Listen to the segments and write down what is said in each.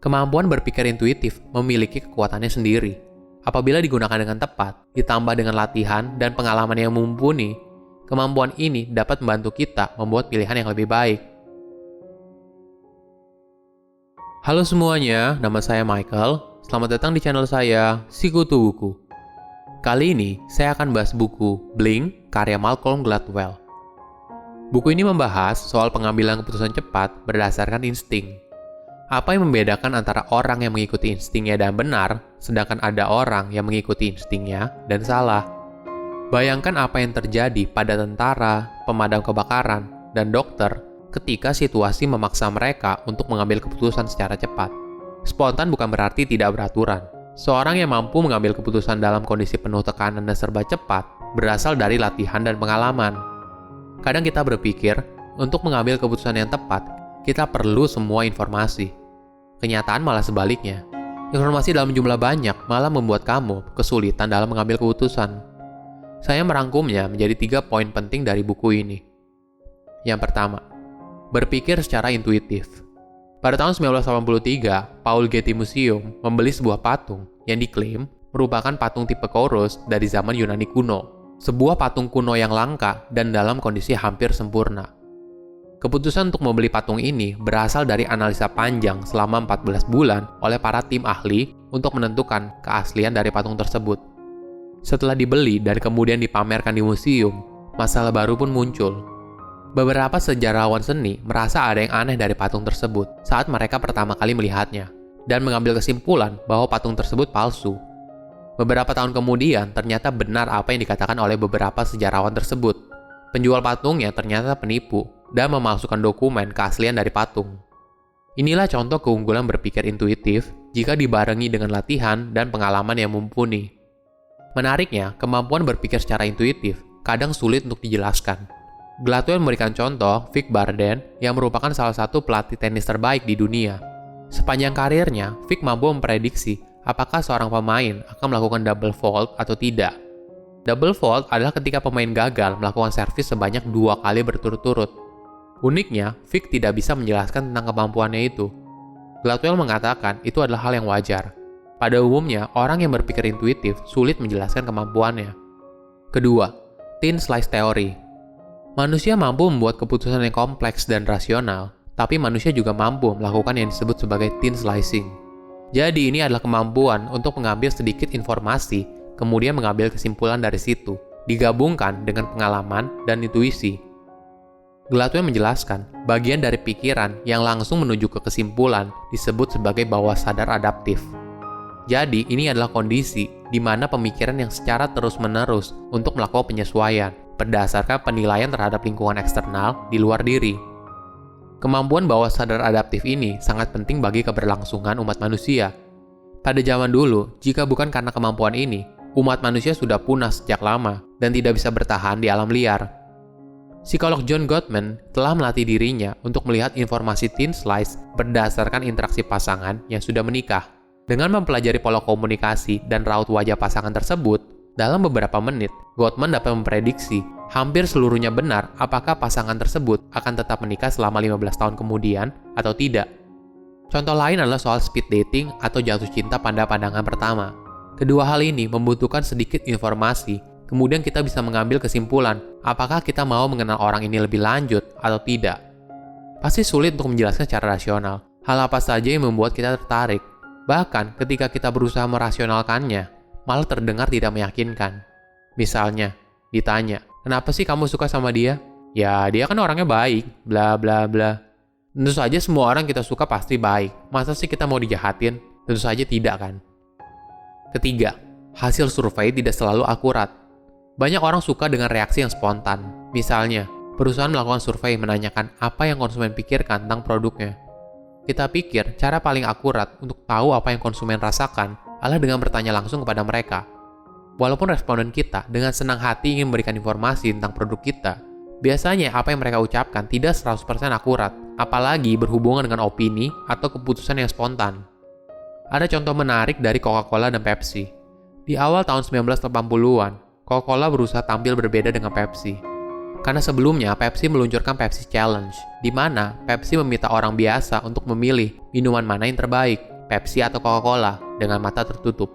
Kemampuan berpikir intuitif memiliki kekuatannya sendiri. Apabila digunakan dengan tepat, ditambah dengan latihan dan pengalaman yang mumpuni, kemampuan ini dapat membantu kita membuat pilihan yang lebih baik. Halo semuanya, nama saya Michael. Selamat datang di channel saya, Sikutu Buku. Kali ini, saya akan bahas buku Blink, karya Malcolm Gladwell. Buku ini membahas soal pengambilan keputusan cepat berdasarkan insting. Apa yang membedakan antara orang yang mengikuti instingnya dan benar, sedangkan ada orang yang mengikuti instingnya dan salah. Bayangkan apa yang terjadi pada tentara, pemadam kebakaran, dan dokter ketika situasi memaksa mereka untuk mengambil keputusan secara cepat. Spontan bukan berarti tidak beraturan. Seorang yang mampu mengambil keputusan dalam kondisi penuh tekanan dan serba cepat berasal dari latihan dan pengalaman. Kadang kita berpikir, untuk mengambil keputusan yang tepat, kita perlu semua informasi. Kenyataan malah sebaliknya. Informasi dalam jumlah banyak malah membuat kamu kesulitan dalam mengambil keputusan. Saya merangkumnya menjadi 3 poin penting dari buku ini. Yang pertama, berpikir secara intuitif. Pada tahun 1983, Paul Getty Museum membeli sebuah patung yang diklaim merupakan patung tipe Kouros dari zaman Yunani kuno. Sebuah patung kuno yang langka dan dalam kondisi hampir sempurna. Keputusan untuk membeli patung ini berasal dari analisa panjang selama 14 bulan oleh para tim ahli untuk menentukan keaslian dari patung tersebut. Setelah dibeli dan kemudian dipamerkan di museum, masalah baru pun muncul. Beberapa sejarawan seni merasa ada yang aneh dari patung tersebut saat mereka pertama kali melihatnya, dan mengambil kesimpulan bahwa patung tersebut palsu. Beberapa tahun kemudian, ternyata benar apa yang dikatakan oleh beberapa sejarawan tersebut. Penjual patungnya ternyata penipu dan memalsukan dokumen keaslian dari patung. Inilah contoh keunggulan berpikir intuitif jika dibarengi dengan latihan dan pengalaman yang mumpuni. Menariknya, kemampuan berpikir secara intuitif kadang sulit untuk dijelaskan. Gladwell memberikan contoh Vic Barden yang merupakan salah satu pelatih tenis terbaik di dunia. Sepanjang karirnya, Vic mampu memprediksi apakah seorang pemain akan melakukan double fault atau tidak. Double fault adalah ketika pemain gagal melakukan servis sebanyak 2 kali berturut-turut. Uniknya, Vic tidak bisa menjelaskan tentang kemampuannya itu. Gladwell mengatakan itu adalah hal yang wajar. Pada umumnya, orang yang berpikir intuitif sulit menjelaskan kemampuannya. Kedua, thin slice theory. Manusia mampu membuat keputusan yang kompleks dan rasional, tapi manusia juga mampu melakukan yang disebut sebagai thin slicing. Jadi ini adalah kemampuan untuk mengambil sedikit informasi, kemudian mengambil kesimpulan dari situ, digabungkan dengan pengalaman dan intuisi. Gladwell menjelaskan, bagian dari pikiran yang langsung menuju ke kesimpulan disebut sebagai bawah sadar adaptif. Jadi, ini adalah kondisi di mana pemikiran yang secara terus-menerus untuk melakukan penyesuaian berdasarkan penilaian terhadap lingkungan eksternal di luar diri. Kemampuan bawah sadar adaptif ini sangat penting bagi keberlangsungan umat manusia. Pada zaman dulu, jika bukan karena kemampuan ini, umat manusia sudah punah sejak lama dan tidak bisa bertahan di alam liar. Psikolog John Gottman telah melatih dirinya untuk melihat informasi thin slice berdasarkan interaksi pasangan yang sudah menikah. Dengan mempelajari pola komunikasi dan raut wajah pasangan tersebut, dalam beberapa menit, Gottman dapat memprediksi hampir seluruhnya benar apakah pasangan tersebut akan tetap menikah selama 15 tahun kemudian atau tidak. Contoh lain adalah soal speed dating atau jatuh cinta pada pandangan pertama. Kedua hal ini membutuhkan sedikit informasi, kemudian kita bisa mengambil kesimpulan apakah kita mau mengenal orang ini lebih lanjut atau tidak. Pasti sulit untuk menjelaskan secara rasional hal apa saja yang membuat kita tertarik. Bahkan ketika kita berusaha merasionalkannya, malah terdengar tidak meyakinkan. Misalnya, ditanya, kenapa sih kamu suka sama dia? Ya, dia kan orangnya baik, bla bla bla. Tentu saja semua orang kita suka pasti baik. Masa sih kita mau dijahatin? Tentu saja tidak kan? Ketiga, hasil survei tidak selalu akurat. Banyak orang suka dengan reaksi yang spontan. Misalnya, perusahaan melakukan survei menanyakan apa yang konsumen pikirkan tentang produknya. Kita pikir cara paling akurat untuk tahu apa yang konsumen rasakan adalah dengan bertanya langsung kepada mereka. Walaupun responden kita dengan senang hati ingin memberikan informasi tentang produk kita, biasanya apa yang mereka ucapkan tidak 100% akurat, apalagi berhubungan dengan opini atau keputusan yang spontan. Ada contoh menarik dari Coca-Cola dan Pepsi. Di awal tahun 1980-an, Coca-Cola berusaha tampil berbeda dengan Pepsi. Karena sebelumnya Pepsi meluncurkan Pepsi Challenge, di mana Pepsi meminta orang biasa untuk memilih minuman mana yang terbaik. Pepsi atau Coca-Cola dengan mata tertutup.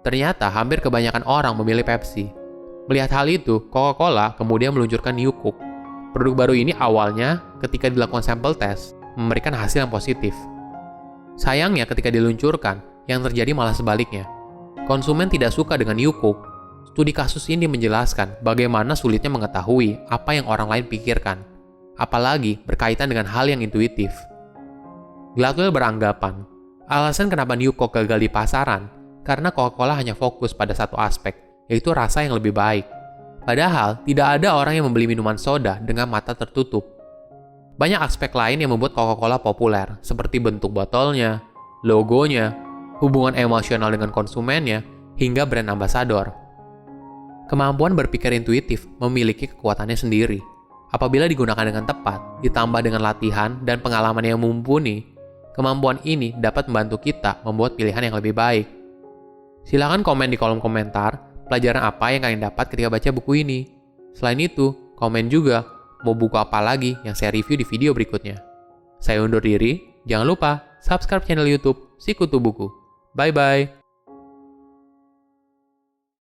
Ternyata hampir kebanyakan orang memilih Pepsi. Melihat hal itu, Coca-Cola kemudian meluncurkan New Coke. Produk baru ini awalnya ketika dilakukan sampel tes, memberikan hasil yang positif. Sayangnya ketika diluncurkan, yang terjadi malah sebaliknya. Konsumen tidak suka dengan New Coke. Studi kasus ini menjelaskan bagaimana sulitnya mengetahui apa yang orang lain pikirkan, apalagi berkaitan dengan hal yang intuitif. Gladwell beranggapan, alasan kenapa New Coke gagal di pasaran karena Coca-Cola hanya fokus pada satu aspek, yaitu rasa yang lebih baik. Padahal, tidak ada orang yang membeli minuman soda dengan mata tertutup. Banyak aspek lain yang membuat Coca-Cola populer, seperti bentuk botolnya, logonya, hubungan emosional dengan konsumennya, hingga brand ambassador. Kemampuan berpikir intuitif memiliki kekuatannya sendiri. Apabila digunakan dengan tepat, ditambah dengan latihan dan pengalaman yang mumpuni, kemampuan ini dapat membantu kita membuat pilihan yang lebih baik. Silahkan komen di kolom komentar pelajaran apa yang kalian dapat ketika baca buku ini. Selain itu, komen juga mau buku apa lagi yang saya review di video berikutnya. Saya undur diri, jangan lupa subscribe channel YouTube Sikutu Buku. Bye-bye.